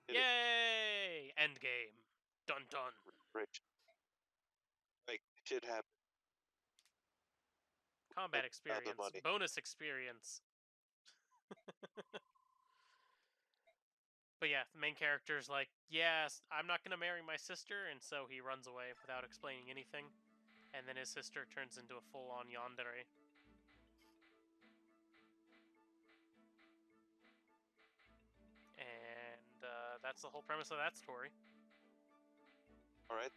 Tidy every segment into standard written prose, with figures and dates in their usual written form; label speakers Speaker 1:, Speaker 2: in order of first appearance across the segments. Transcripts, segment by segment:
Speaker 1: Did it.
Speaker 2: Yay! Endgame. Dun dun.
Speaker 1: Rich. Like, shit happened.
Speaker 2: Combat
Speaker 1: Have the
Speaker 2: experience.
Speaker 1: money.
Speaker 2: Bonus experience. But yeah, the main character's like, yes, I'm not gonna marry my sister, and so he runs away without explaining anything. And then his sister turns into a full-on yandere. And that's the whole premise of that story.
Speaker 1: Alright.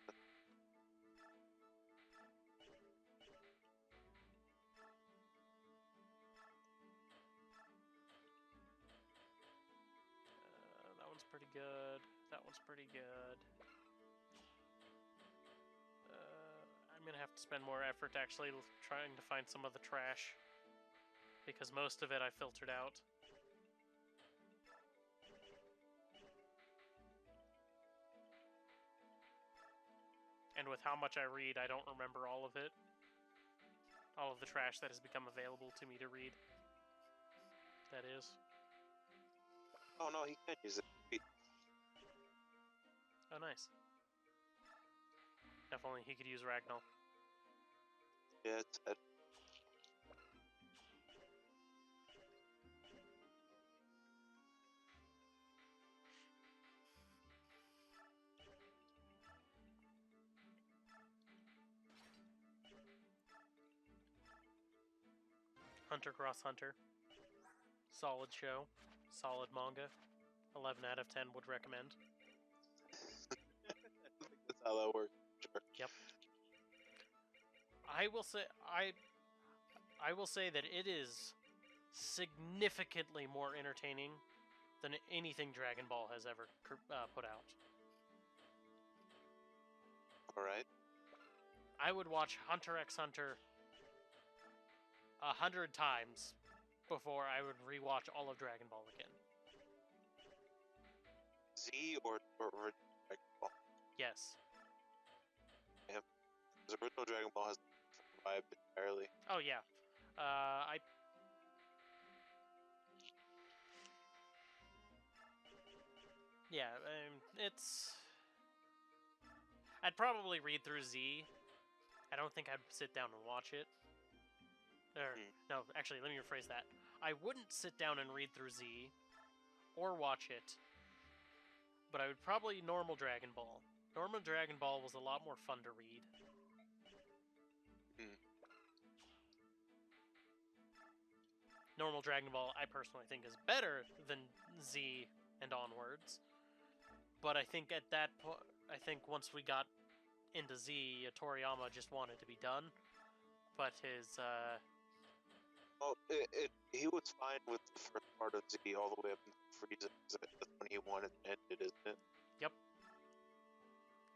Speaker 2: That one's pretty good. That one's pretty good. I'm gonna have to spend more effort actually trying to find some of the trash, because most of it I filtered out. And with how much I read, I don't remember all of it. All of the trash that has become available to me to read. That is.
Speaker 1: Oh no, he can't use it.
Speaker 2: Oh, nice. If only he could use Ragnall.
Speaker 1: Yeah, it's sad.
Speaker 2: Hunter Cross Hunter. Solid show. Solid manga. 11 out of 10 would recommend.
Speaker 1: That's how that works. Sure.
Speaker 2: Yep. I will say that it is significantly more entertaining than anything Dragon Ball has ever put out.
Speaker 1: Alright.
Speaker 2: I would watch Hunter x Hunter 100 times before I would rewatch all of Dragon Ball again.
Speaker 1: Z or Dragon Ball?
Speaker 2: Yes.
Speaker 1: Because original Dragon Ball has survived entirely.
Speaker 2: Oh yeah. It's. I'd probably read through Z. I don't think I'd sit down and watch it. No, actually, let me rephrase that. I wouldn't sit down and read through Z or watch it, but I would probably normal Dragon Ball. Normal Dragon Ball was a lot more fun to read. Normal Dragon Ball, I personally think, is better than Z and onwards. But I think at that point, once we got into Z, Toriyama just wanted to be done. But his,
Speaker 1: Oh, he was fine with the first part of Z all the way up until Frieza. That's when he wanted to end it, isn't it?
Speaker 2: Yep.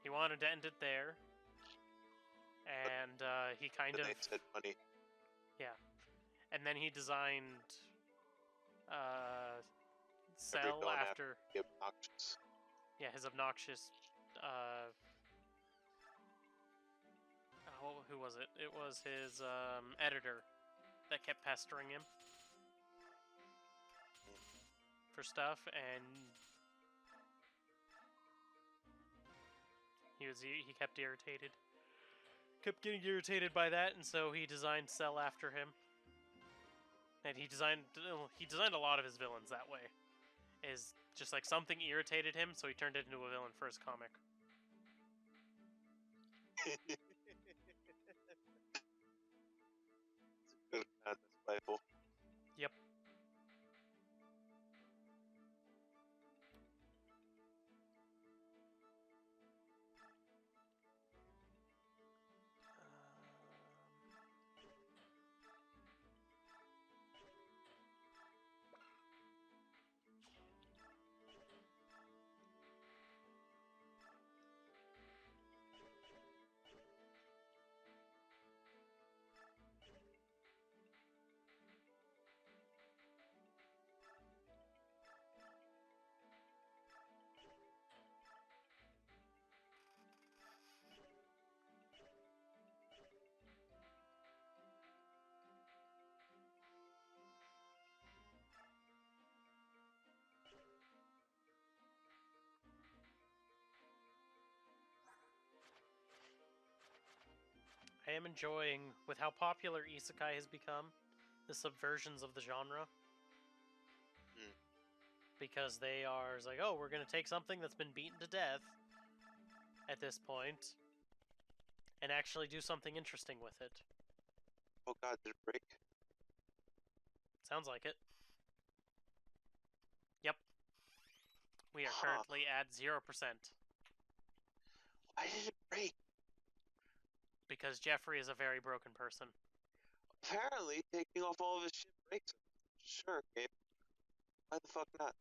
Speaker 2: He wanted to end it there. And he kind of...
Speaker 1: They said money.
Speaker 2: Yeah. And then he designed Cell after...
Speaker 1: Obnoxious.
Speaker 2: Yeah, his obnoxious... who was it? It was his editor that kept pestering him for stuff, and he kept irritated. Kept getting irritated by that, and so he designed Cell after him. And he designed a lot of his villains that way. Is just like something irritated him, so he turned it into a villain for his comic.
Speaker 1: That's playful.
Speaker 2: Yep. I am enjoying, with how popular isekai has become, the subversions of the genre. Because they are like, oh, we're going to take something that's been beaten to death at this point and actually do something interesting with it.
Speaker 1: Oh god, did it break?
Speaker 2: Sounds like it. Yep. We are currently at 0%.
Speaker 1: Why did it break?
Speaker 2: Because Jeffrey is a very broken person.
Speaker 1: Apparently, taking off all of his shit breaks him. Sure, game. Why the fuck not?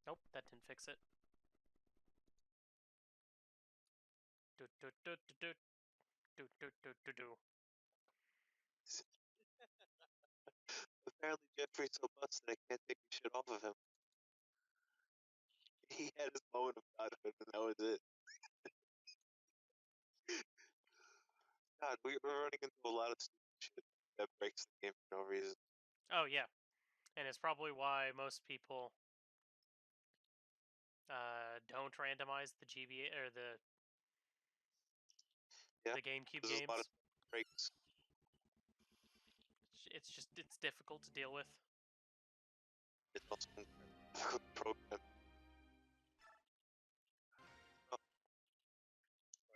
Speaker 2: Nope, that didn't fix it. Do do do do do do do do do do.
Speaker 1: Apparently, Jeffrey's so busted I can't take the shit off of him. He had his moment of godhood, and that was it. God, we're running into a lot of stupid shit that breaks the game for no reason.
Speaker 2: Oh, yeah. And it's probably why most people don't randomize the GBA or the GameCube
Speaker 1: There's a lot of
Speaker 2: games.
Speaker 1: breaks.
Speaker 2: It's difficult to deal with.
Speaker 1: It's also difficult to program. Oh,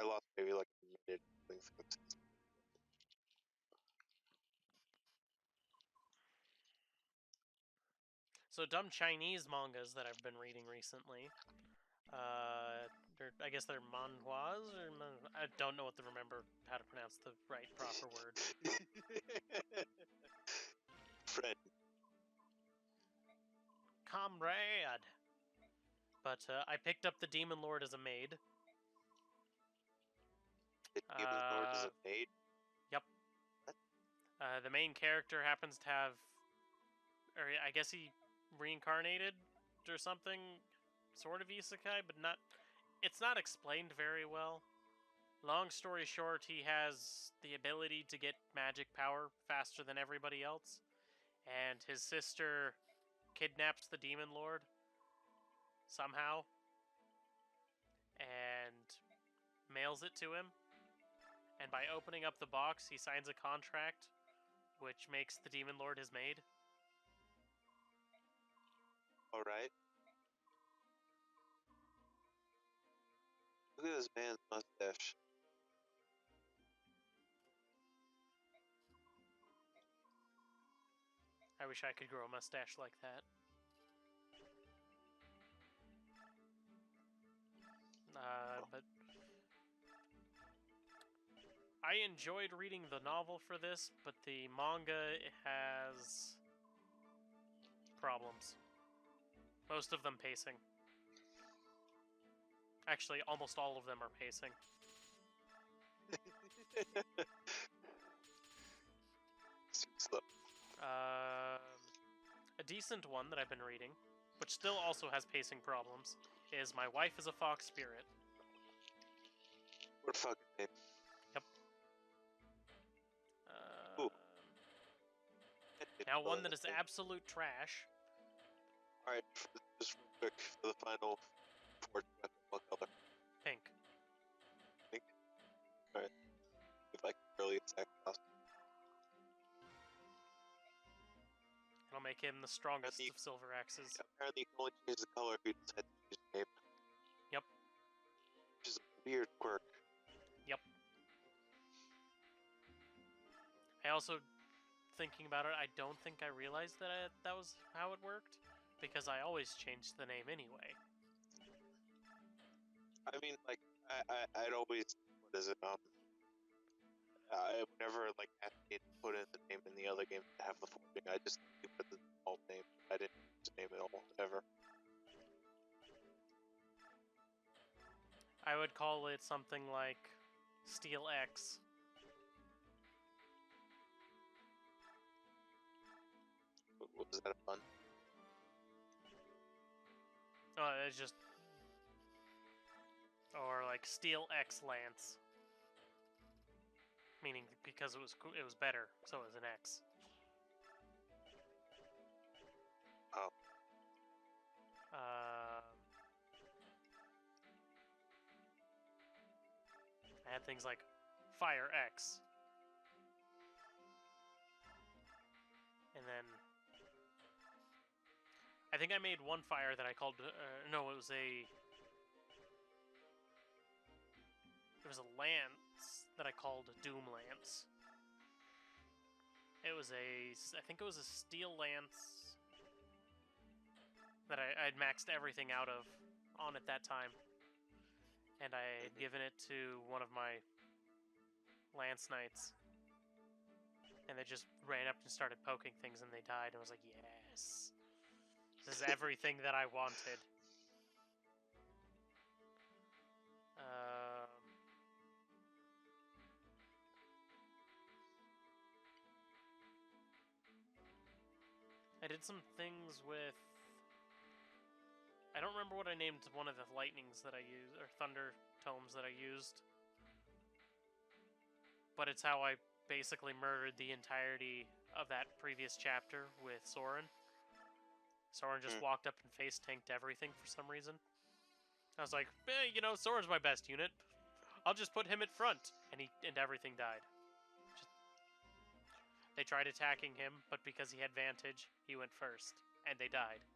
Speaker 1: I lost maybe like a minute doing things.
Speaker 2: So dumb Chinese mangas that I've been reading recently. I guess they're manhwas, or I don't know remember how to pronounce the right proper word.
Speaker 1: Friend.
Speaker 2: Comrade. But I picked up the Demon Lord as a maid.
Speaker 1: The Demon Lord is a maid?
Speaker 2: Yep.
Speaker 1: What?
Speaker 2: The main character happens to have, or I guess he reincarnated or something, sort of isekai, but not. It's not explained very well. Long story short, he has the ability to get magic power faster than everybody else, and his sister kidnaps the Demon Lord somehow and mails it to him. And by opening up the box, he signs a contract which makes the Demon Lord his maid.
Speaker 1: Alright. Look at this man's mustache.
Speaker 2: I wish I could grow a mustache like that. But I enjoyed reading the novel for this, but the manga has problems. Most of them pacing. Actually, almost all of them are pacing.
Speaker 1: Slow.
Speaker 2: A decent one that I've been reading, which still also has pacing problems, is My Wife is a Fox Spirit.
Speaker 1: What a fucking name.
Speaker 2: Yep. Now one that is absolute trash.
Speaker 1: Alright, just real quick for the final four, what color?
Speaker 2: Pink.
Speaker 1: Pink? Alright. If I can really attack costume.
Speaker 2: It'll make him the strongest of Silver Axes.
Speaker 1: Apparently you can only change the color if you decide to change the name.
Speaker 2: Yep.
Speaker 1: Which is a weird quirk.
Speaker 2: Yep. I also, thinking about it, I don't think I realized that that was how it worked, because I always changed the name anyway.
Speaker 1: I mean, like, I'd always, what is it, I would never, like, ask me to put in the name in the other game to have the forging. I just put the default name. I didn't use the name at all, ever.
Speaker 2: I would call it something like Steel X.
Speaker 1: Was that a pun?
Speaker 2: Oh, it's just... Or like Steel X Lance. Meaning because it was better, so it was an X.
Speaker 1: Oh.
Speaker 2: had things like Fire X. And then I think I made one fire that I called no, it was a lance that I called Doom Lance. I think it was a steel lance that I'd maxed everything out of on at that time. And I had given it to one of my Lance Knights. And they just ran up and started poking things and they died. And I was like, yes. This is everything that I wanted. I did some things with... I don't remember what I named one of the lightnings that I used, or thunder tomes that I used. But it's how I basically murdered the entirety of that previous chapter with Soren. Soren just walked up and face tanked everything for some reason. I was like, you know, Soren's my best unit. I'll just put him at front, and everything died. They tried attacking him, but because he had Vantage, he went first, and they died.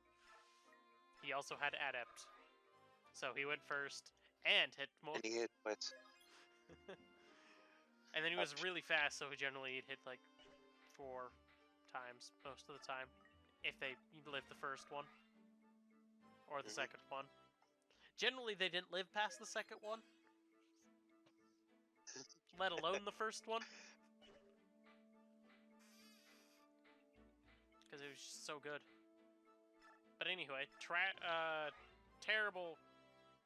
Speaker 2: He also had Adept, so he went first and hit more.
Speaker 1: And he hit twice.
Speaker 2: And then he was really fast, so generally he'd hit like 4 times most of the time, if they lived the first one or the second one. Generally, they didn't live past the second one, let alone the first one, because it was just so good. But anyway, terrible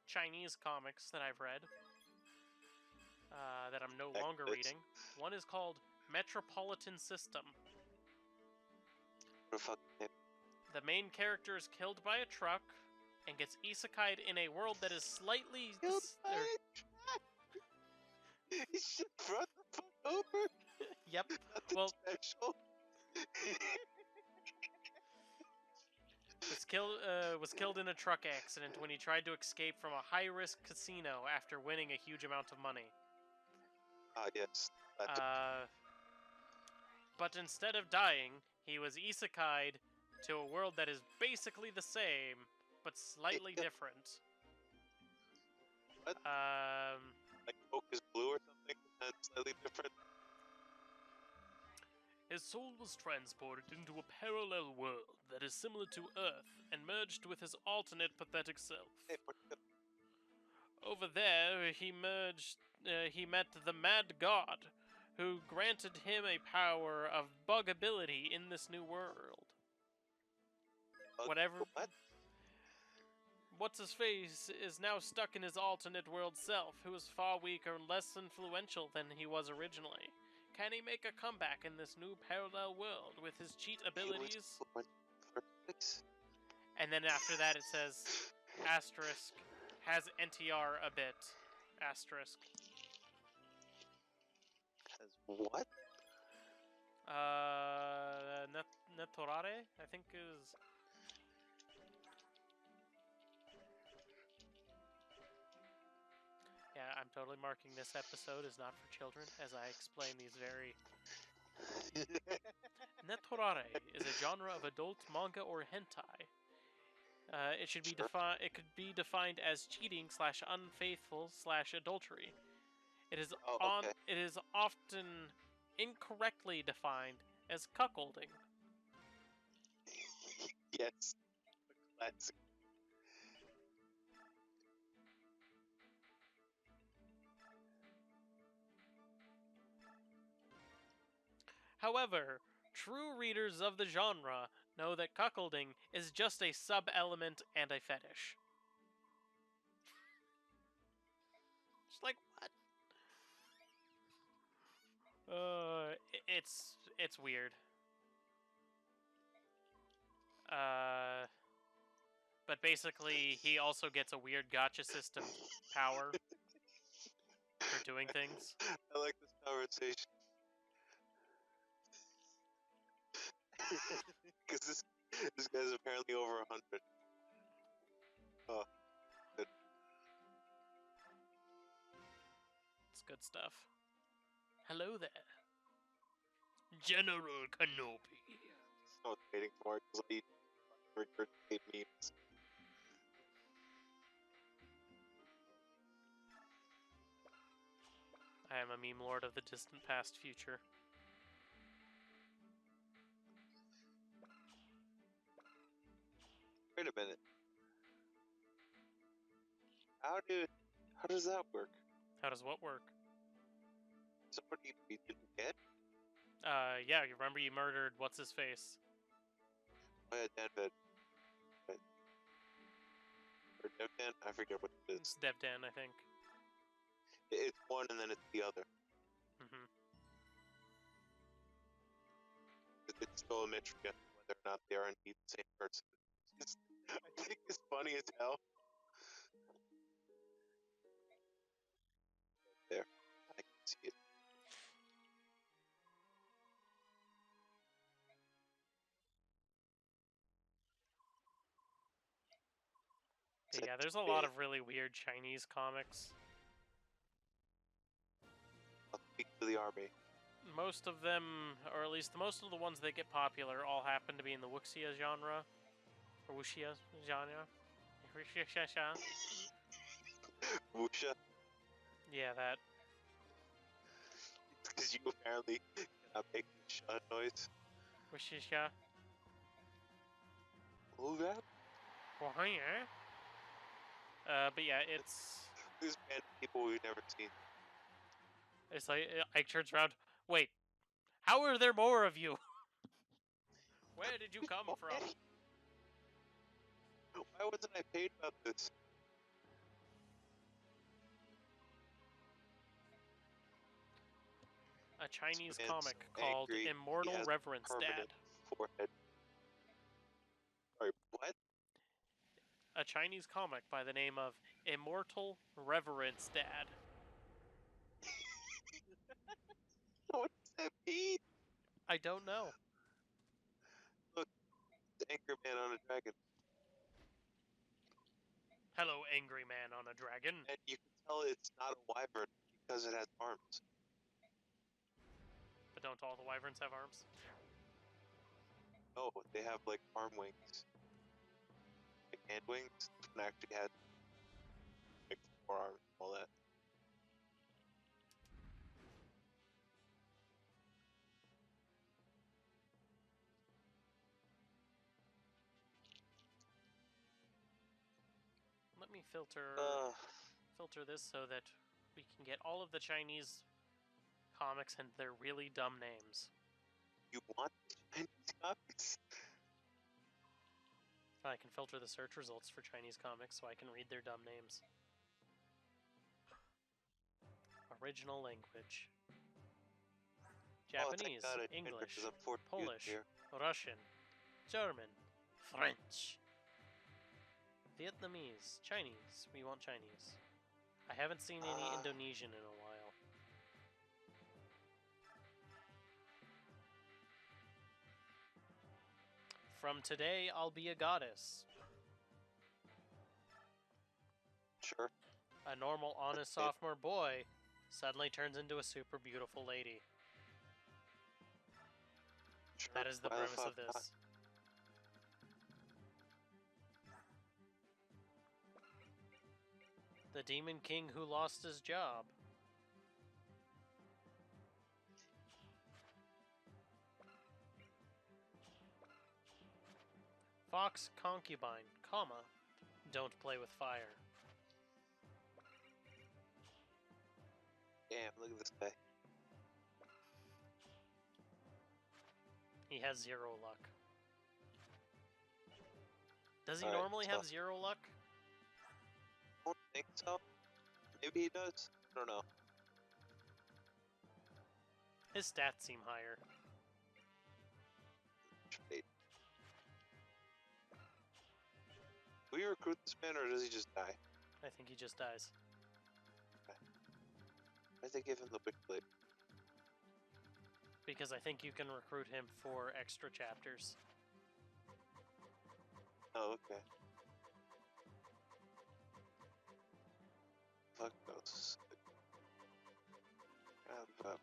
Speaker 2: Chinese comics that I've read, that I'm no longer reading. One is called Metropolitan System. The main character is killed by a truck and gets isekai'd in a world that is slightly...
Speaker 1: You should run the fuck over.
Speaker 2: Yep.
Speaker 1: Nothing
Speaker 2: Well,
Speaker 1: special.
Speaker 2: was killed in a truck accident when he tried to escape from a high-risk casino after winning a huge amount of money.
Speaker 1: Yes.
Speaker 2: But instead of dying, he was isekai'd to a world that is basically the same, but slightly different.
Speaker 1: What? Like Oak is blue or something? That's slightly different.
Speaker 2: His soul was transported into a parallel world that is similar to Earth and merged with his alternate pathetic self. Over there, he met the Mad God, who granted him a power of bug ability in this new world.
Speaker 1: What?
Speaker 2: What's-his-face is now stuck in his alternate world self, who is far weaker and less influential than he was originally. Can he make a comeback in this new parallel world with his cheat abilities? And then after that it says, asterisk, has NTR a bit, asterisk.
Speaker 1: As what?
Speaker 2: Netorare, I think is... Yeah, I'm totally marking this episode as not for children, as I explain these very... Netorare is a genre of adult manga or hentai. It could be defined as cheating / unfaithful / adultery. It is It is often incorrectly defined as cuckolding.
Speaker 1: Yes. Classic.
Speaker 2: However, true readers of the genre know that cuckolding is just a sub-element and a fetish. Just like, what? It's weird. But basically, he also gets a weird gacha system power for doing things.
Speaker 1: I like this conversation. Because this guy's apparently over 100. Oh, good.
Speaker 2: It's good stuff. Hello there, General Kenobi.
Speaker 1: I was waiting for it because I regurgitate memes.
Speaker 2: I am a meme lord of the distant past future.
Speaker 1: Wait a minute. How does that work?
Speaker 2: How does what work?
Speaker 1: Somebody we didn't get?
Speaker 2: Yeah, you remember you murdered what's-his-face?
Speaker 1: Oh yeah, Danvid. Or Devdan? I forget what it
Speaker 2: It's
Speaker 1: is.
Speaker 2: Devdan, I think.
Speaker 1: It's one and then it's the other.
Speaker 2: Mm-hmm.
Speaker 1: It's still a mystery as to whether or not they are indeed the same person. I think it's funny as hell. There. I can see it.
Speaker 2: But yeah, there's a lot of really weird Chinese comics.
Speaker 1: I'll speak to the army.
Speaker 2: Most of them, or at least most of the ones that get popular, all happen to be in the wuxia genre. Or wuxia genre.
Speaker 1: Wusha.
Speaker 2: Yeah, that.
Speaker 1: Because you apparently cannot make the shut noise.
Speaker 2: Wuxia.
Speaker 1: Who that?
Speaker 2: But yeah, it's
Speaker 1: This band of people we've never seen.
Speaker 2: like Ike turns around. Wait, how are there more of you? Where did you come from?
Speaker 1: Why wasn't I paid about this?
Speaker 2: A Chinese
Speaker 1: Man's
Speaker 2: comic called
Speaker 1: angry. He
Speaker 2: Immortal
Speaker 1: has
Speaker 2: Reverence
Speaker 1: permanent
Speaker 2: Dad.
Speaker 1: forehead. Sorry, what?
Speaker 2: A Chinese comic by the name of Immortal Reverence Dad.
Speaker 1: What does that mean?
Speaker 2: I don't know.
Speaker 1: Look, the anchor man on a dragon.
Speaker 2: Hello, angry man on a dragon.
Speaker 1: And you can tell it's not a wyvern because it has arms.
Speaker 2: But don't all the wyverns have arms?
Speaker 1: No, they have like arm wings. Like hand wings. This one actually has like 4 arms and all that.
Speaker 2: Let me filter this so that we can get all of the Chinese comics and their really dumb names.
Speaker 1: You want Chinese comics?
Speaker 2: I can filter the search results for Chinese comics so I can read their dumb names. Original language. Japanese,
Speaker 1: Oh, thank God
Speaker 2: English,
Speaker 1: because I'm 40
Speaker 2: Polish,
Speaker 1: here.
Speaker 2: Russian, German, French, Vietnamese, Chinese. We want Chinese. I haven't seen any Indonesian in a while. From today, I'll be a goddess.
Speaker 1: Sure.
Speaker 2: A normal, honest sophomore boy suddenly turns into a super beautiful lady.
Speaker 1: Sure.
Speaker 2: That is the premise of this. The Demon King who lost his job. Fox concubine, comma, don't play with fire.
Speaker 1: Damn, look at this guy.
Speaker 2: He has 0 luck. Does he
Speaker 1: Alright,
Speaker 2: normally have 0 luck?
Speaker 1: I don't think so. Maybe he does. I don't know.
Speaker 2: His stats seem higher.
Speaker 1: Wait. Will you recruit this man or does he just die?
Speaker 2: I think he just dies.
Speaker 1: Why did they give him the Witchblade?
Speaker 2: Because I think you can recruit him for extra chapters.
Speaker 1: Oh, okay. Fuck those. Okay,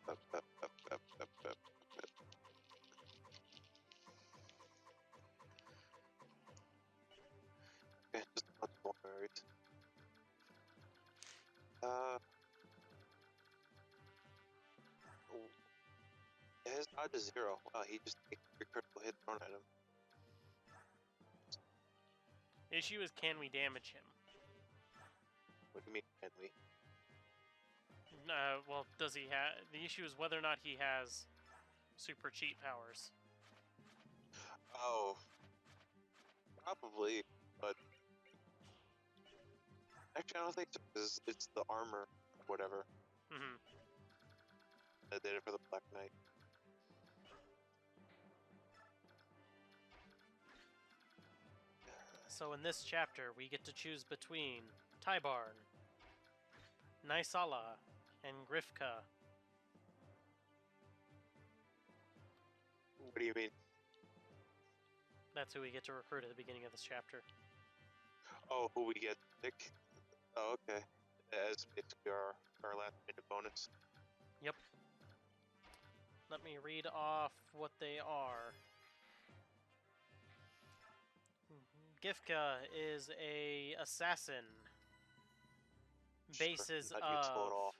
Speaker 1: just a bunch of worries. His dodge is 0. Wow, he just takes every critical hit thrown at him.
Speaker 2: The issue is, can we damage him?
Speaker 1: What do you mean, can we?
Speaker 2: Well, does he have... The issue is whether or not he has super cheat powers.
Speaker 1: Oh. Probably, but... Actually, I don't think so, because it's the armor, or whatever,
Speaker 2: Mm-hmm.
Speaker 1: that did it for the Black Knight.
Speaker 2: So in this chapter, we get to choose between Tybarn, Nysala, and Grifka.
Speaker 1: What do you mean?
Speaker 2: That's who we get to recruit at the beginning of this chapter.
Speaker 1: Oh, who we get pick? Oh, okay. As basically our last minute bonus.
Speaker 2: Yep. Let me read off what they are. Gifka is a assassin. Bases
Speaker 1: Sure, not useful at all.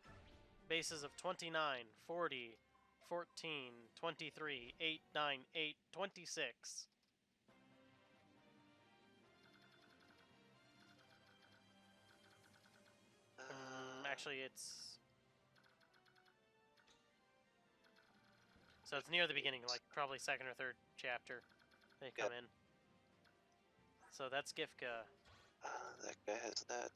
Speaker 2: Bases of 29, 40, 14, 23, 8, 9, 8, 26. Actually, it's... So it's near the beginning, like probably second or third chapter they come in. So that's Gifka.
Speaker 1: That guy has that.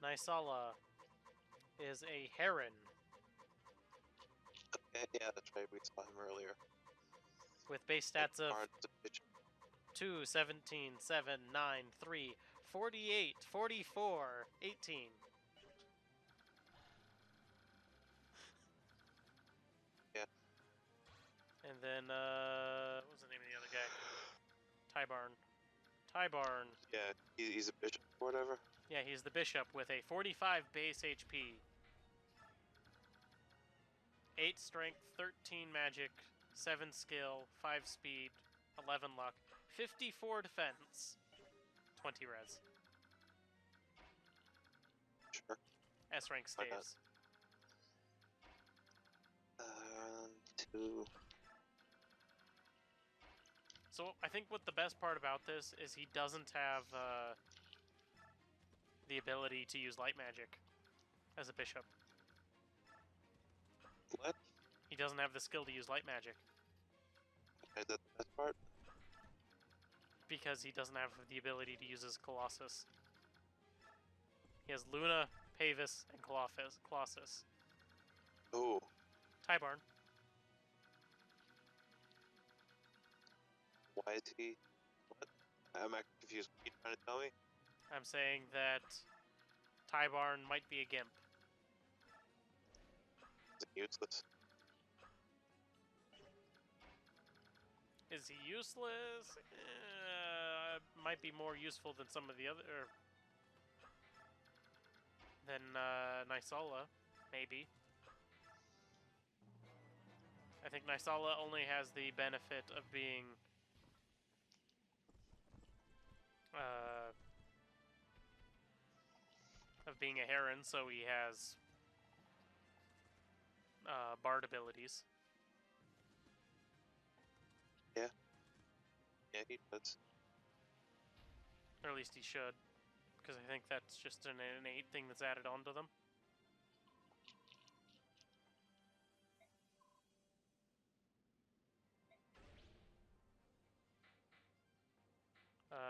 Speaker 2: Nysala is a heron.
Speaker 1: Okay, yeah, that's right. We saw him earlier.
Speaker 2: With base stats of
Speaker 1: Barnes a bitch.
Speaker 2: 2, 17, 7, 9, 3, 48, 44, 18.
Speaker 1: Yeah.
Speaker 2: And then, what was the name of the other guy? Tybarn. Tybarn.
Speaker 1: Yeah, he's a bishop or whatever.
Speaker 2: Yeah, he's the bishop with a 45 base HP. 8 strength, 13 magic, 7 skill, 5 speed, 11 luck, 54 defense, 20 res.
Speaker 1: Sure.
Speaker 2: S rank
Speaker 1: Why not?
Speaker 2: staves.
Speaker 1: 2.
Speaker 2: So I think what the best part about this is he doesn't have the ability to use light magic as a bishop.
Speaker 1: What?
Speaker 2: He doesn't have the skill to use light magic
Speaker 1: Is that the best part?
Speaker 2: because he doesn't have the ability to use his Colossus. He has Luna, Pavis, and Colossus.
Speaker 1: Oh.
Speaker 2: Tybarn.
Speaker 1: Why is he? What? I'm actually confused. What are you trying to tell me?
Speaker 2: I'm saying that Tybarn might be a gimp.
Speaker 1: Is it useless?
Speaker 2: Is he useless? Might be more useful than some of the other... than Nysala, maybe. I think Nysala only has the benefit of being... a heron, so he has bard abilities.
Speaker 1: Yeah, he does.
Speaker 2: Or at least he should, because I think that's just an innate thing that's added onto them.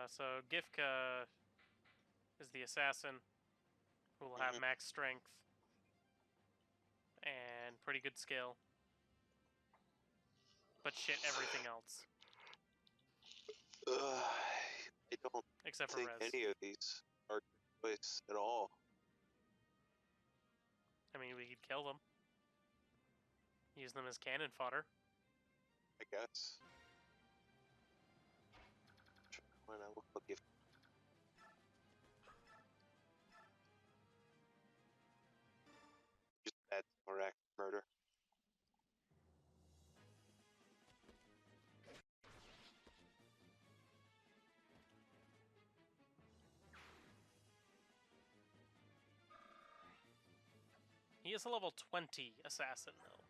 Speaker 2: So Gifka is the assassin who will have max strength and pretty good skill, but shit everything else.
Speaker 1: I don't
Speaker 2: except for
Speaker 1: think
Speaker 2: res.
Speaker 1: any of these are good choice at all.
Speaker 2: I mean, we could kill them. Use them as cannon fodder.
Speaker 1: I guess. when I look if just bad or act murder.
Speaker 2: He is a level 20 assassin, though.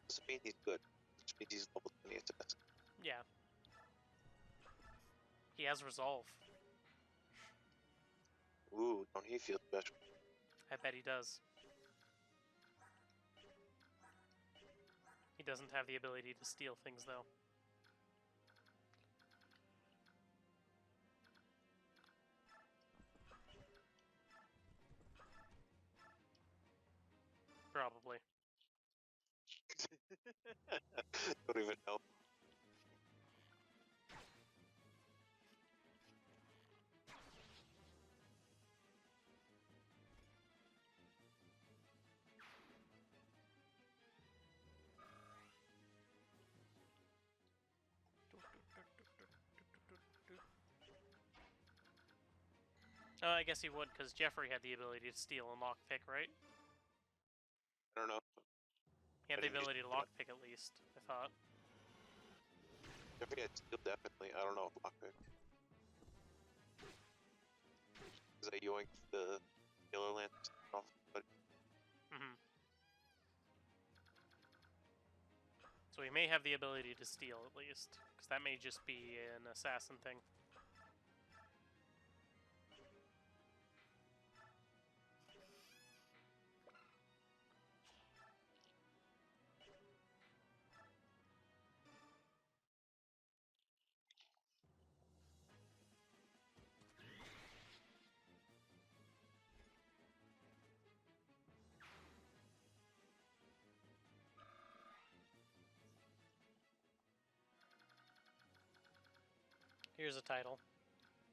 Speaker 1: Doesn't mean he's good. Just means he's level 20 assassin.
Speaker 2: Yeah. He has resolve.
Speaker 1: Ooh, don't he feel special?
Speaker 2: I bet he does. He doesn't have the ability to steal things, though. Probably.
Speaker 1: Don't even know.
Speaker 2: I guess he would, because Jeffrey had the ability to steal and lockpick, right?
Speaker 1: I don't know.
Speaker 2: He had
Speaker 1: I
Speaker 2: the
Speaker 1: didn't
Speaker 2: ability to
Speaker 1: use that.
Speaker 2: lockpick at least, I thought.
Speaker 1: Jeffrey had steel definitely. I don't know if lockpick. Is that yoink the killer lance off? But
Speaker 2: Mm-hmm. So he may have the ability to steal at least, because that may just be an assassin thing. Here's a title.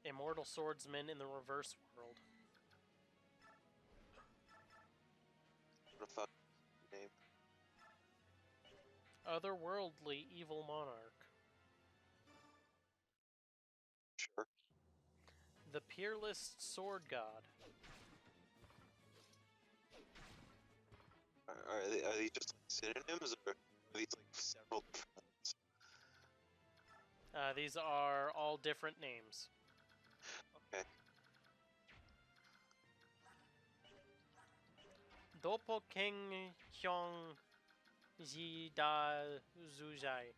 Speaker 2: Immortal Swordsman in the Reverse World.
Speaker 1: what the fuck name?
Speaker 2: Otherworldly Evil Monarch.
Speaker 1: Sure.
Speaker 2: The Peerless Sword God.
Speaker 1: Are these just like synonyms, or are these like several different ones?
Speaker 2: These are all different names.
Speaker 1: Okay.
Speaker 2: Dopo King Hyong Ji Da Zujai.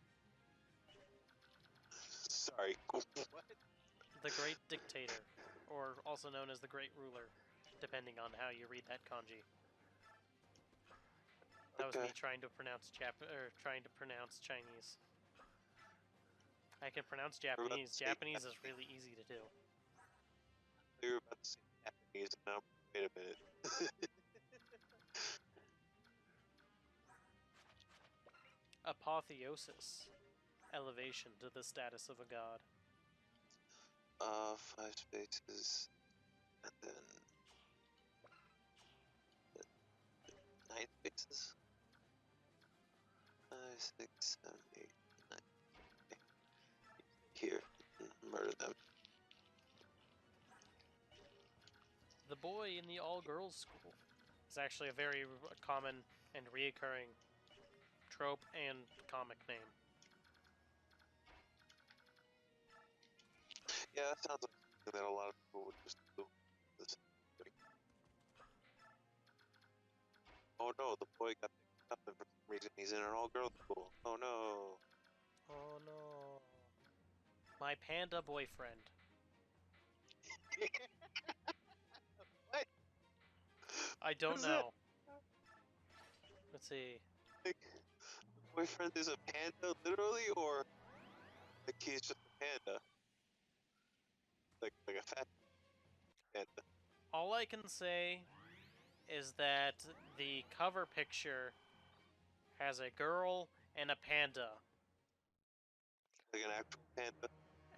Speaker 1: Sorry. What?
Speaker 2: The Great Dictator, or also known as the Great Ruler, depending on how you read that kanji. That was me trying to pronounce Chinese. I can pronounce Japanese. Japanese is really easy to do.
Speaker 1: You were about to say Japanese, and now wait a minute.
Speaker 2: Apotheosis. Elevation to the status of a god.
Speaker 1: 5 spaces, and then 9 spaces. 5, 6, 7, 8, 9. Okay. Here, murder them.
Speaker 2: The boy in the all-girls school is actually a very common and reoccurring trope and comic name.
Speaker 1: Yeah, that sounds like something that a lot of people would just do. This thing. Oh no, the boy got picked up, and for some reason he's in an all-girls school. Oh no.
Speaker 2: Oh no. My panda boyfriend.
Speaker 1: What?
Speaker 2: I don't know. Let's see.
Speaker 1: Like, the boyfriend is a panda, literally, or like he's just a panda? Like a fat panda.
Speaker 2: All I can say is that the cover picture has a girl and a panda.
Speaker 1: Like an actual panda.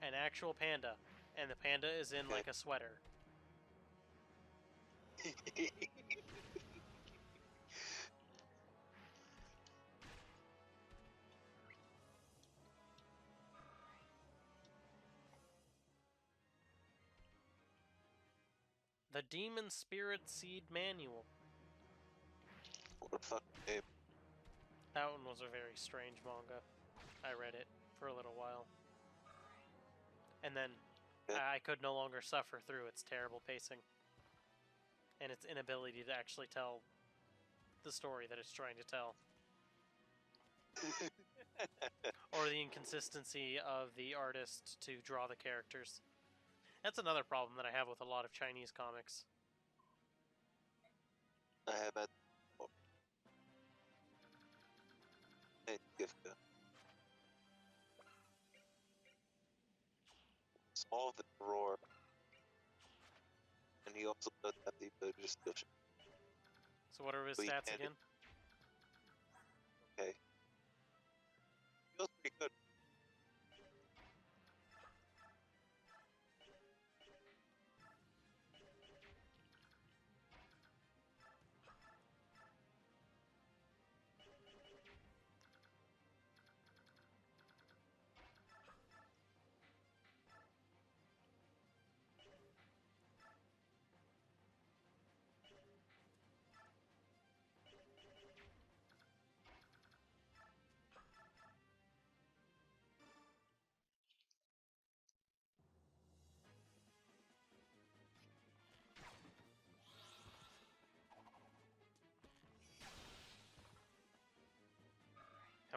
Speaker 2: An actual panda. And the panda is in like a sweater. The Demon Spirit Seed Manual.
Speaker 1: What a fucking name.
Speaker 2: That one was a very strange manga. I read it for a little while. And then
Speaker 1: Yeah.
Speaker 2: I could no longer suffer through its terrible pacing. And its inability to actually tell the story that it's trying to tell. Or the inconsistency of the artist to draw the characters. That's another problem that I have with a lot of Chinese comics.
Speaker 1: I have had. Hey, Gifka. Solve the drawer. And he also does have the ability to steal shit.
Speaker 2: So what are his
Speaker 1: So he
Speaker 2: stats
Speaker 1: can-
Speaker 2: again?
Speaker 1: Okay. Feels pretty good.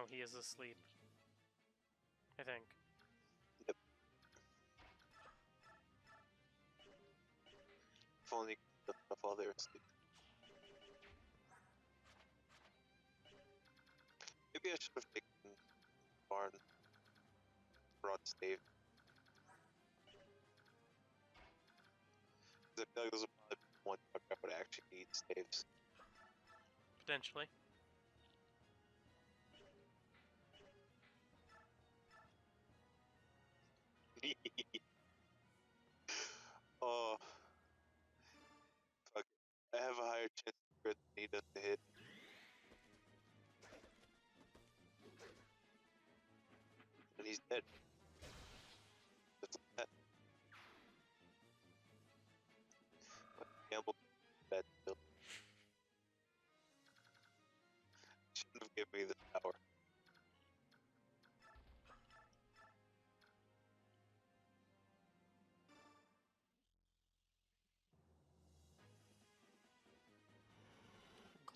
Speaker 2: Oh, he is asleep. I think.
Speaker 1: Yep. If only enough while they were asleep. Maybe I should have taken Barn. Brought Stave. Because I feel like those are probably one time I would actually need Staves.
Speaker 2: Potentially.
Speaker 1: Oh. Fuck it. I have a higher chance of crit than he does to hit. And he's dead. That's that. But gamble that still. Shouldn't have given me this power.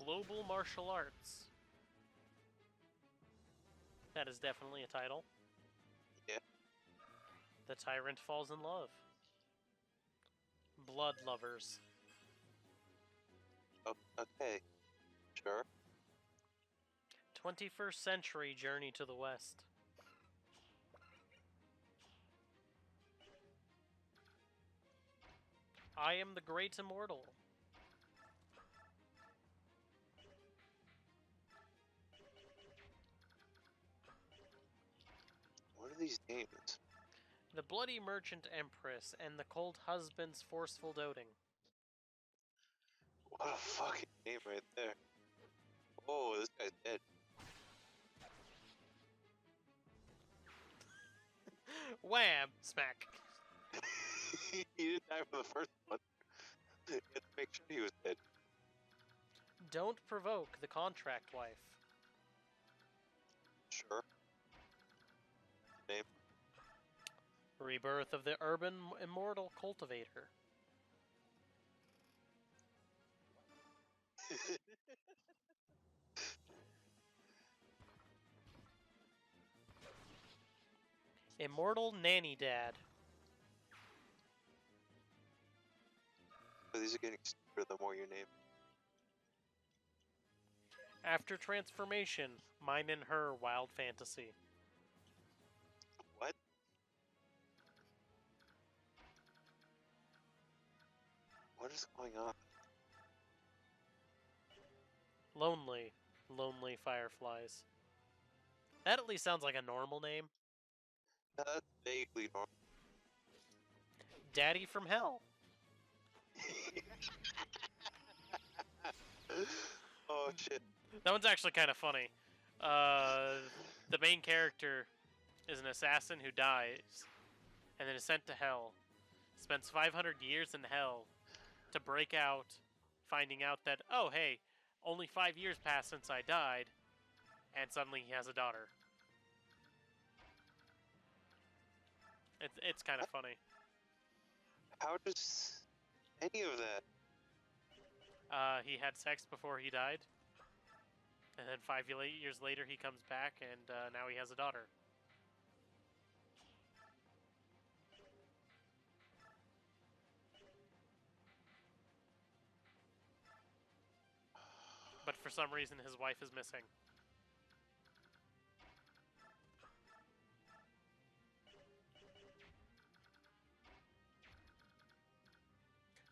Speaker 2: Global Martial Arts. That is definitely a title.
Speaker 1: Yeah.
Speaker 2: The Tyrant falls in love. Blood Lovers.
Speaker 1: Oh, okay. Sure.
Speaker 2: 21st Century Journey to the West. I Am the Great Immortal.
Speaker 1: What are these names?
Speaker 2: The Bloody Merchant Empress and the Cold Husband's Forceful Doting.
Speaker 1: What a fucking name right there. Oh, this guy's dead.
Speaker 2: Wham! Smack.
Speaker 1: He didn't die for the first one. You had to make sure he was dead.
Speaker 2: Don't Provoke the Contract Wife.
Speaker 1: Sure. Name.
Speaker 2: Rebirth of the Urban Immortal Cultivator. Immortal Nanny Dad.
Speaker 1: So these are getting stupider the more you name.
Speaker 2: After Transformation, Mine and Her Wild Fantasy.
Speaker 1: What? What is going on?
Speaker 2: Lonely. Lonely Fireflies. That at least sounds like a normal name.
Speaker 1: That's vaguely normal.
Speaker 2: Daddy from Hell.
Speaker 1: Oh shit.
Speaker 2: That one's actually kind of funny. The main character is an assassin who dies and then is sent to hell. Spends 500 years in hell to break out, finding out that, oh, hey, only 5 years passed since I died, and suddenly he has a daughter. It's kind of funny.
Speaker 1: How does any of that?
Speaker 2: He had sex before he died, and then 5 years later he comes back, and now he has a daughter. But for some reason his wife is missing.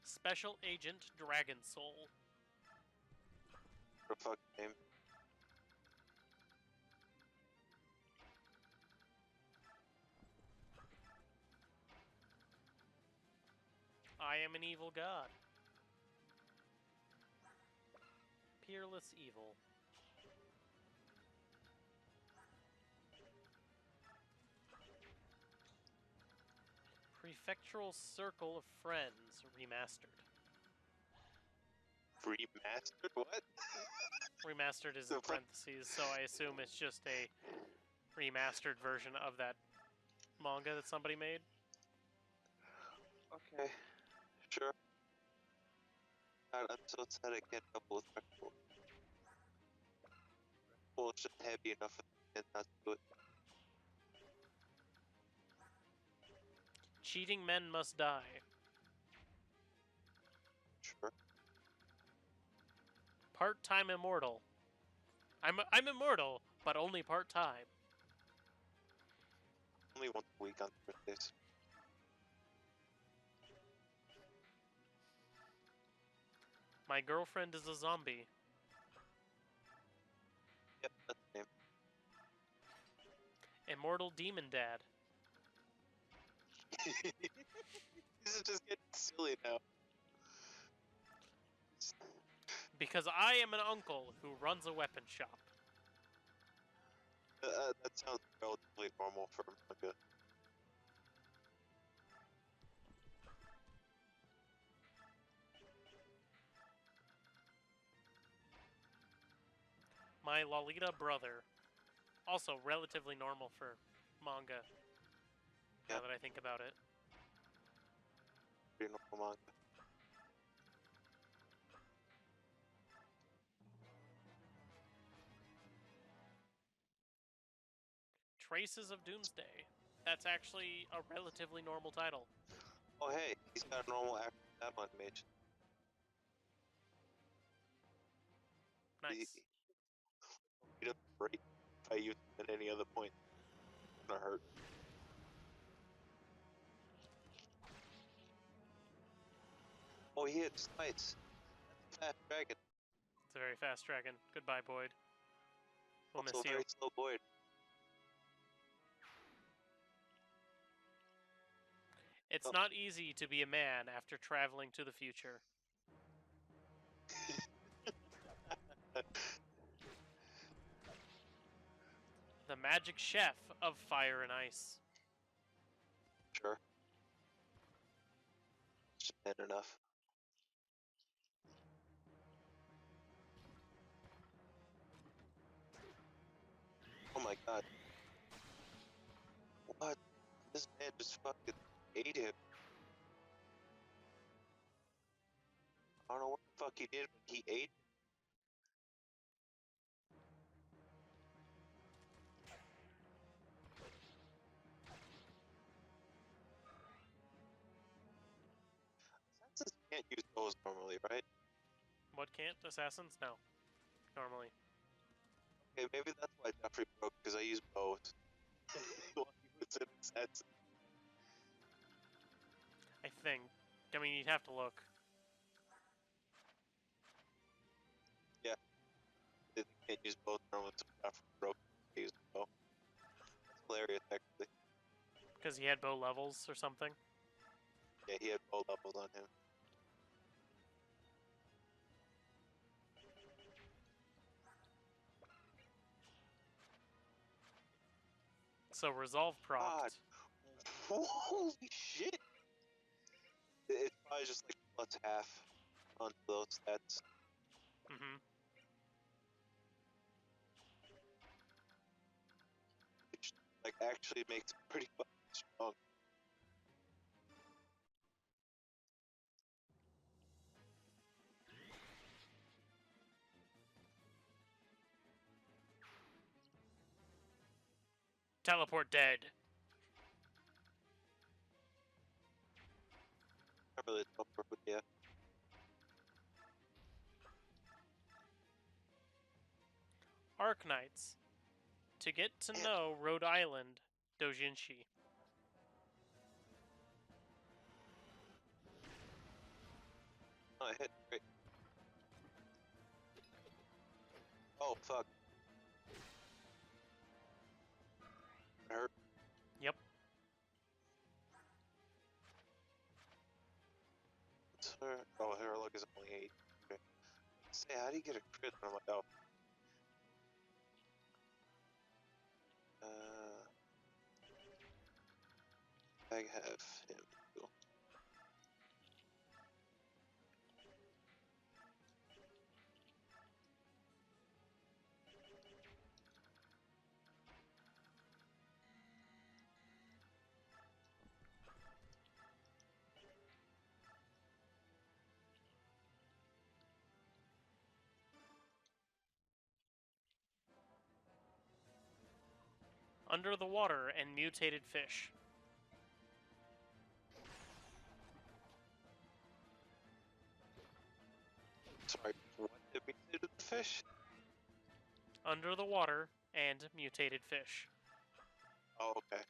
Speaker 2: Special Agent Dragon Soul.
Speaker 1: What the fuck name?
Speaker 2: I am an evil god. Peerless evil. Prefectural Circle of Friends Remastered.
Speaker 1: Remastered? What?
Speaker 2: Remastered is in parentheses, so I assume it's just a remastered version of that manga that somebody made.
Speaker 1: Okay, sure. God, I'm so sad I can't double with Rectal. Rectal is just heavy enough for the kid not to do it.
Speaker 2: Cheating men must die.
Speaker 1: Sure.
Speaker 2: Part-time immortal. I'm immortal, but only part-time.
Speaker 1: Only once a week on Thursdays.
Speaker 2: My girlfriend is a zombie.
Speaker 1: Yep, that's the name.
Speaker 2: Immortal demon dad.
Speaker 1: This is just getting silly now.
Speaker 2: Because I am an uncle who runs a weapon shop.
Speaker 1: That sounds relatively normal for manga.
Speaker 2: My Lolita brother. Also relatively normal for manga. Now that I think about it.
Speaker 1: Pretty normal manga.
Speaker 2: Traces of Doomsday. That's actually a relatively normal title.
Speaker 1: Oh hey, he's got a normal app animation.
Speaker 2: Nice.
Speaker 1: He doesn't break if I use it at any other point. It's gonna hurt. Oh, he hit slides. Fast dragon.
Speaker 2: It's a very fast dragon. Goodbye, Boyd. We'll
Speaker 1: Also
Speaker 2: miss you.
Speaker 1: very slow Boyd.
Speaker 2: It's not easy to be a man after traveling to the future. The magic chef of fire and ice.
Speaker 1: Sure. Just bad enough. Oh my god. What? This man just fucking ate him. I don't know what the fuck he did, but he ate. Assassins can't use those normally, right?
Speaker 2: What can't? Assassins? No. Normally.
Speaker 1: Okay, maybe that's why Jeffrey broke, because I use bows. While he was an assassin.
Speaker 2: I think. I mean, you'd have to look.
Speaker 1: Yeah. They can't use both normally, so Jeffrey broke. He used a bow. That's hilarious, actually.
Speaker 2: Because he had bow levels or something.
Speaker 1: Yeah, he had bow levels on him.
Speaker 2: So resolve proc.
Speaker 1: Holy shit! It's probably just like plus half. onto those stats.
Speaker 2: Mm-hmm.
Speaker 1: Which, like, actually makes it pretty fucking strong.
Speaker 2: Teleport dead.
Speaker 1: I really don't work with you.
Speaker 2: Arknights. To get to know Rhode Island, Dojinshi.
Speaker 1: Oh, I hit. Great. Oh, fuck. It hurt.
Speaker 2: Yep.
Speaker 1: Oh, her luck is only 8. Okay. Say, how do you get a crit? I'm like, oh. I have him. Cool.
Speaker 2: Under the water and mutated fish.
Speaker 1: Sorry, what did we do to the fish?
Speaker 2: Under the water and mutated fish.
Speaker 1: Oh, okay.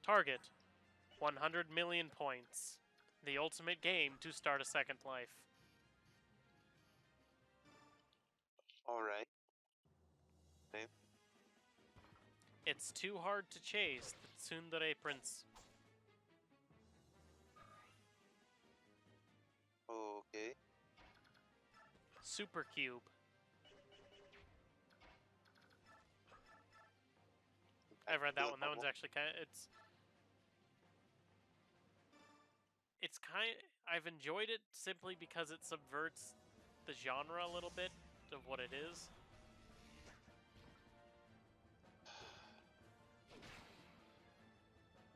Speaker 2: Target 100 million points. The ultimate game to start a second life.
Speaker 1: Alright. Okay.
Speaker 2: It's too hard to chase the Tsundere Prince.
Speaker 1: Okay.
Speaker 2: Super Cube. I've read that one. That one's actually kind of it's kind. I've enjoyed it simply because it subverts the genre a little bit of what it is.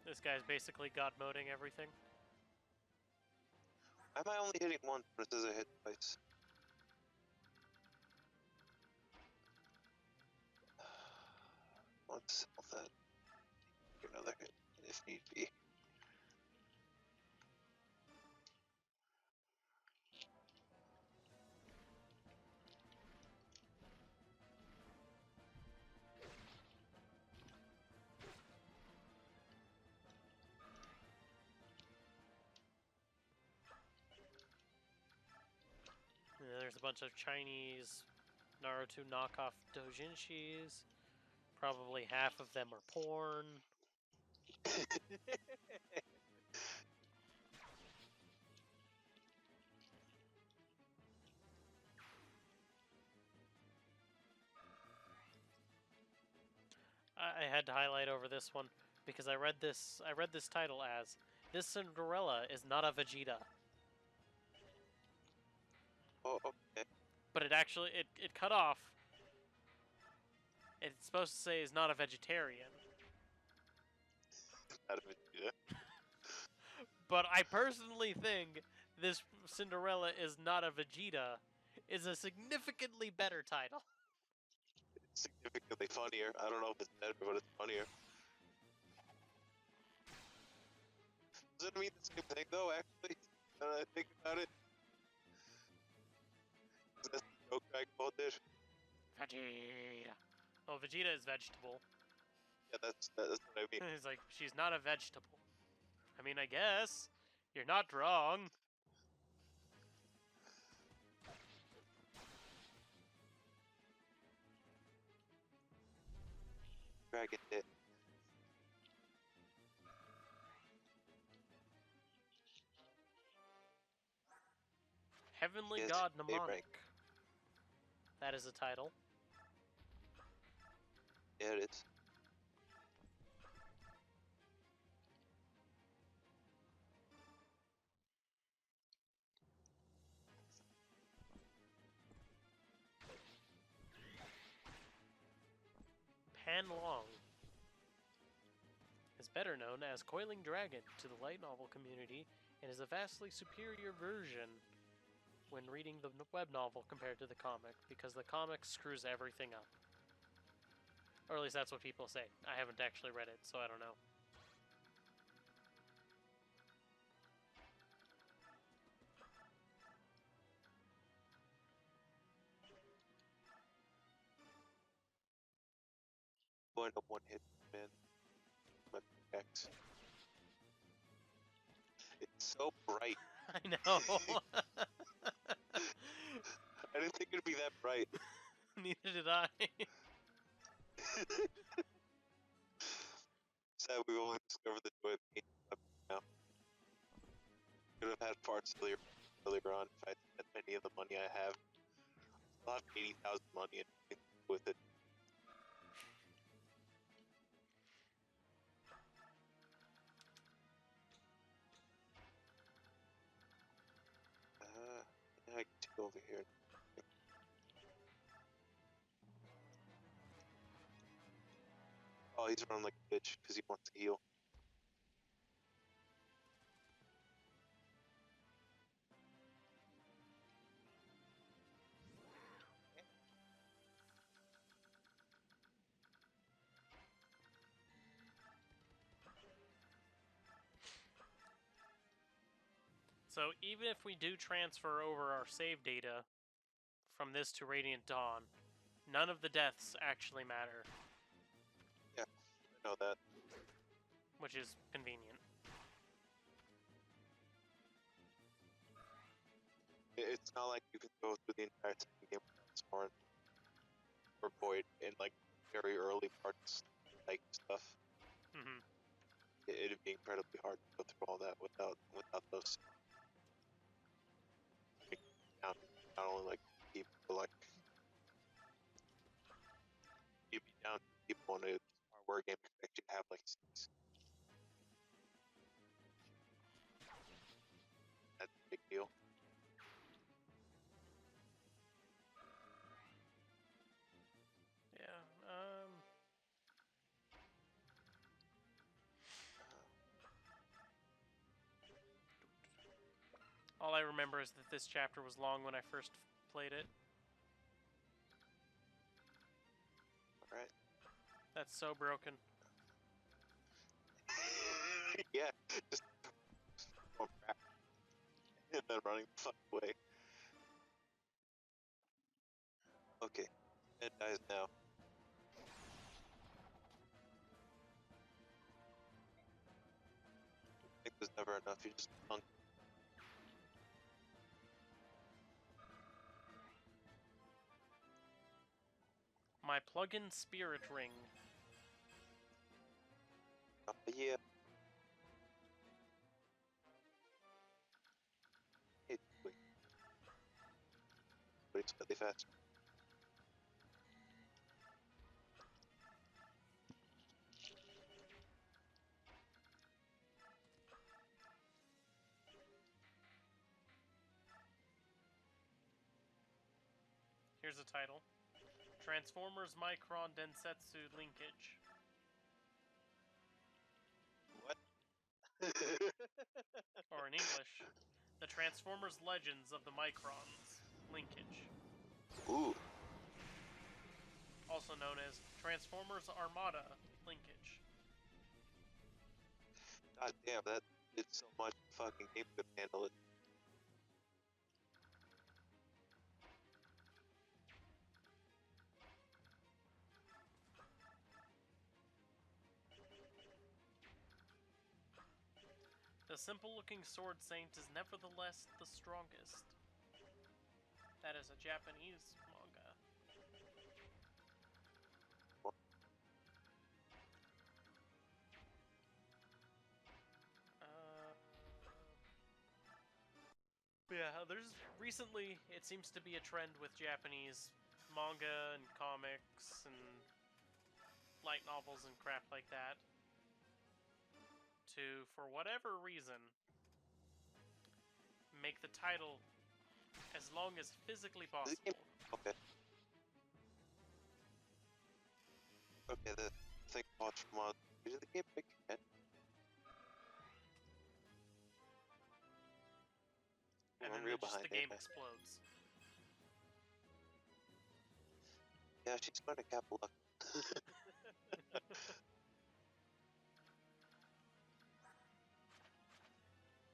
Speaker 2: This guy's basically god moding everything.
Speaker 1: Why am I only hitting once versus a hit twice? Let's sell that. Get another hit if need be.
Speaker 2: Yeah, there's a bunch of Chinese Naruto knockoff doujinshis. Probably half of them are porn. I had to highlight over this one because I read this title as "This Cinderella is not a Vegeta,"
Speaker 1: Oh, okay.
Speaker 2: but it actually it cut off. It's supposed to say is not a vegetarian,
Speaker 1: Out of it, yeah.
Speaker 2: but I personally think this Cinderella is not a Vegeta is a significantly better title.
Speaker 1: It's significantly funnier. I don't know if it's better, but it's funnier. Does it mean the same thing, though, actually? Now that I think about it. That's the joke I called it.
Speaker 2: Vegeta. Oh, Vegeta is vegetable.
Speaker 1: Yeah, that's what I mean.
Speaker 2: He's like, she's not a vegetable. I mean, I guess you're not wrong.
Speaker 1: Dragon hit.
Speaker 2: Heavenly
Speaker 1: Yes,
Speaker 2: God
Speaker 1: A
Speaker 2: Mnemonic.
Speaker 1: rank.
Speaker 2: That is a title.
Speaker 1: Yeah, it is.
Speaker 2: and long. Is better known as Coiling Dragon to the light novel community and is a vastly superior version when reading the web novel compared to the comic, because the comic screws everything up. Or at least that's what people say. I haven't actually read it, so I don't know.
Speaker 1: Going up one hit, man. My pickaxe. It's so bright.
Speaker 2: I know.
Speaker 1: I didn't think it'd be that bright.
Speaker 2: Neither did I.
Speaker 1: Sad we only discovered the joy of painting now. Could have had farts earlier on if I spent any of the money I have. A lot of 80,000 money and with it. I can go over here. Oh, he's running like a bitch because he wants to heal.
Speaker 2: So even if we do transfer over our save data from this to Radiant Dawn, none of the deaths actually matter.
Speaker 1: Yeah, I know that.
Speaker 2: Which is convenient.
Speaker 1: It's not like you can go through the entire game without Scorn or Void in like very early parts, like stuff.
Speaker 2: Mm-hmm.
Speaker 1: It'd be incredibly hard to go through all that without those. Not only like people, but like you'd be down to people in a hardware game expect you to have like 6. That's a big deal.
Speaker 2: Yeah. All I remember is that this chapter was long when I first played it.
Speaker 1: Alright.
Speaker 2: That's so broken.
Speaker 1: Yeah, just going back and then running the fuck away. Okay, it dies now. I think there's never enough, you just punk.
Speaker 2: My plug-in spirit ring.
Speaker 1: Oh, yeah. Hey, wait. Wait, slightly faster.
Speaker 2: Here's the title. Transformers Micron Densetsu Linkage.
Speaker 1: What?
Speaker 2: Or in English, the Transformers Legends of the Microns Linkage.
Speaker 1: Ooh.
Speaker 2: Also known as Transformers Armada Linkage.
Speaker 1: God damn, that did so much fucking game could handle it.
Speaker 2: The simple-looking sword saint is nevertheless the strongest. That is a Japanese manga. Yeah, there's recently, it seems to be a trend with Japanese manga and comics and light novels and crap like that to, for whatever reason, make the title as long as physically possible.
Speaker 1: Okay. Okay, the thing paused for a while. Did the game break again?
Speaker 2: And
Speaker 1: I'm
Speaker 2: then
Speaker 1: real
Speaker 2: just
Speaker 1: behind
Speaker 2: the game
Speaker 1: it.
Speaker 2: explodes.
Speaker 1: Yeah, she's going to cap luck.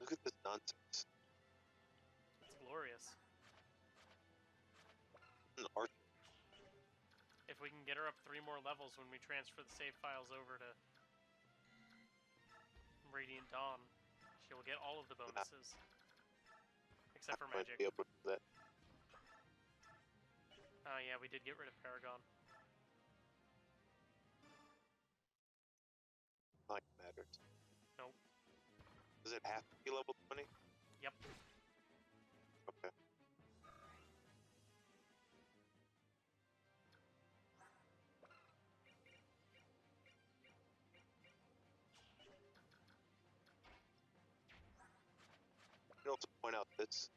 Speaker 1: Look at this nonsense.
Speaker 2: It's glorious.
Speaker 1: An art.
Speaker 2: If we can get her up 3 more levels when we transfer the save files over to Radiant Dawn, she'll get all of the bonuses. Except for magic.
Speaker 1: Be able to do that.
Speaker 2: Oh yeah, we did get rid of Paragon.
Speaker 1: Like matters.
Speaker 2: Nope.
Speaker 1: Does it have to be level 20?
Speaker 2: Yep.
Speaker 1: Okay. You know, to point out this